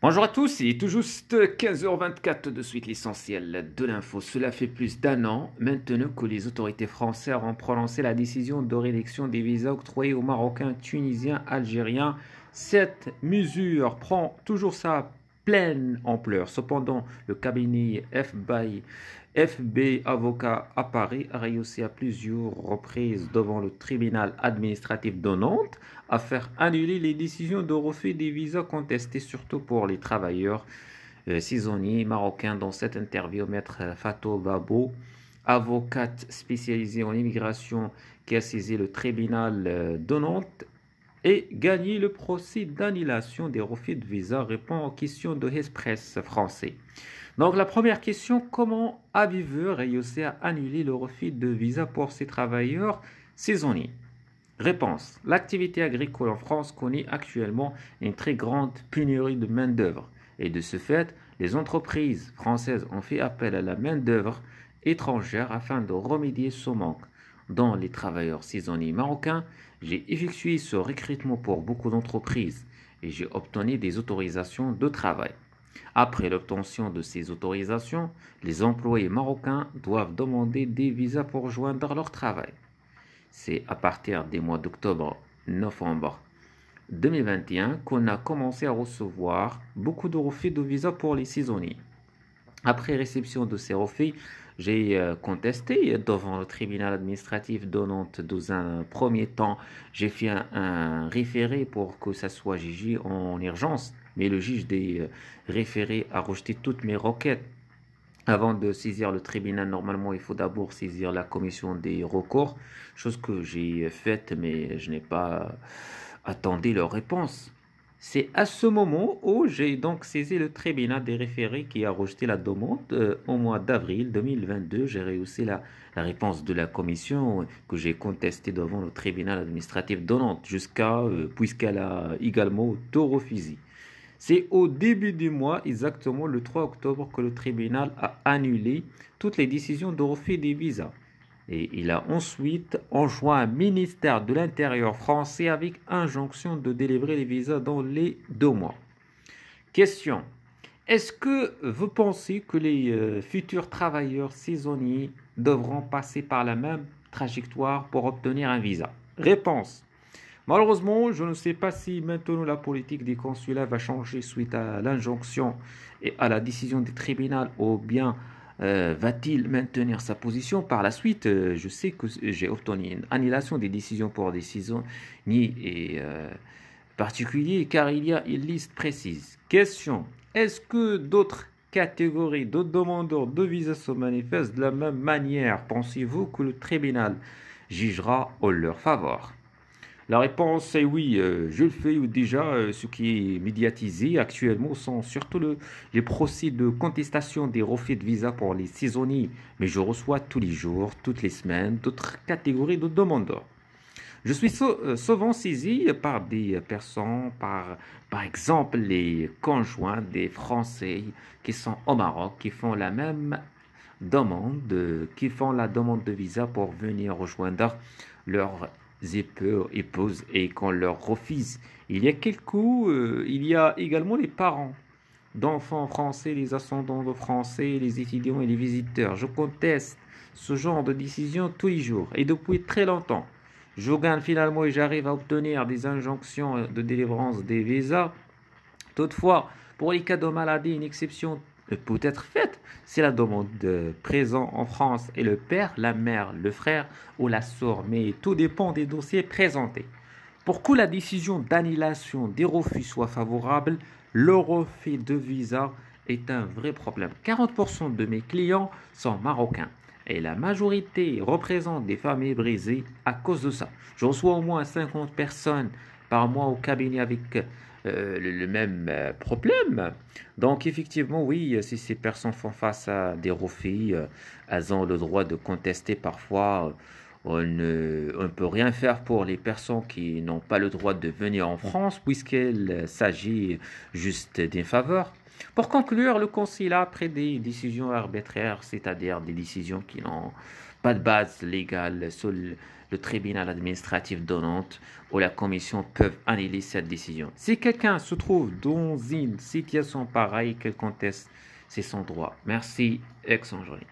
Bonjour à tous, il est tout juste 15h24 de suite l'essentiel de l'info. Cela fait plus d'un an maintenant que les autorités françaises ont prononcé la décision de réduction des visas octroyés aux Marocains, Tunisiens, Algériens. Cette mesure prend toujours sa pleine ampleur. Cependant, le cabinet FB Avocat à Paris a réussi à plusieurs reprises devant le tribunal administratif de Nantes à faire annuler les décisions de refus des visas contestés, surtout pour les travailleurs saisonniers marocains. Dans cette interview, Maître Fatou Babo, avocate spécialisée en immigration qui a saisi le tribunal de Nantes et gagné le procès d'annulation des refus de visa, répond aux questions de l'Express français. Donc la première question, comment avez-vous réussi à annuler le refus de visa pour ces travailleurs saisonniers? Réponse. L'activité agricole en France connaît actuellement une très grande pénurie de main-d'œuvre. Et de ce fait, les entreprises françaises ont fait appel à la main-d'œuvre étrangère afin de remédier ce manque. Dans les travailleurs saisonniers marocains, j'ai effectué ce recrutement pour beaucoup d'entreprises et j'ai obtenu des autorisations de travail. Après l'obtention de ces autorisations, les employés marocains doivent demander des visas pour rejoindre leur travail. C'est à partir des mois d'octobre-novembre 2021 qu'on a commencé à recevoir beaucoup de refus de visa pour les saisonniers. Après réception de ces refus, j'ai contesté devant le tribunal administratif de Nantes. Dans un premier temps, j'ai fait un référé pour que ça soit jugé en urgence, mais le juge des référés a rejeté toutes mes requêtes. Avant de saisir le tribunal, normalement, il faut d'abord saisir la commission des recours, chose que j'ai faite, mais je n'ai pas attendu leur réponse. C'est à ce moment où j'ai donc saisi le tribunal des référés qui a rejeté la demande. Au mois d'avril 2022, j'ai réussi la réponse de la commission que j'ai contestée devant le tribunal administratif de Nantes, puisqu'elle a également tout refusé. C'est au début du mois, exactement le 3 octobre, que le tribunal a annulé toutes les décisions de refus des visas. Et il a ensuite enjoint un ministère de l'Intérieur français avec injonction de délivrer les visas dans les 2 mois. Question. Est-ce que vous pensez que les futurs travailleurs saisonniers devront passer par la même trajectoire pour obtenir un visa? Réponse. Malheureusement, je ne sais pas si maintenant la politique des consulats va changer suite à l'injonction et à la décision du tribunal ou bien va-t-il maintenir sa position par la suite. Je sais que j'ai obtenu une annulation des décisions pour des saisonniers et particuliers car il y a une liste précise. Question. Est-ce que d'autres catégories de demandeurs de visa se manifestent de la même manière? Pensez-vous que le tribunal jugera en leur faveur? La réponse est oui, je le fais déjà. Ce qui est médiatisé actuellement sont surtout les procès de contestation des refus de visa pour les saisonniers. Mais je reçois tous les jours, toutes les semaines, d'autres catégories de demandeurs. Je suis souvent saisi par des personnes, par exemple les conjoints des Français qui sont au Maroc, qui font la même demande, qui font la demande de visa pour venir rejoindre leur épouses et qu'on leur refuse. Il y a également les parents d'enfants français, les ascendants de français, les étudiants et les visiteurs. Je conteste ce genre de décision tous les jours et depuis très longtemps. Je gagne finalement et j'arrive à obtenir des injonctions de délivrance des visas. Toutefois, pour les cas de maladie, une exception peut être faite si la demande présent en France est le père, la mère, le frère ou la sœur, mais tout dépend des dossiers présentés. Pour que la décision d'annulation des refus soit favorable, le refus de visa est un vrai problème. 40% de mes clients sont marocains et la majorité représente des familles brisées à cause de ça. Je reçois au moins 50 personnes par mois au cabinet avec le même problème. Donc effectivement, oui, si ces personnes font face à des refus, elles ont le droit de contester parfois. On ne peut rien faire pour les personnes qui n'ont pas le droit de venir en France puisqu'il s'agit juste d'une faveur. Pour conclure, le Conseil a pris des décisions arbitraires, c'est-à-dire des décisions qui n'ont pas de base légale, le tribunal administratif de Nantes ou la commission peuvent annuler cette décision. Si quelqu'un se trouve dans une situation pareille, qu'il conteste, c'est son droit. Merci, excellente journée.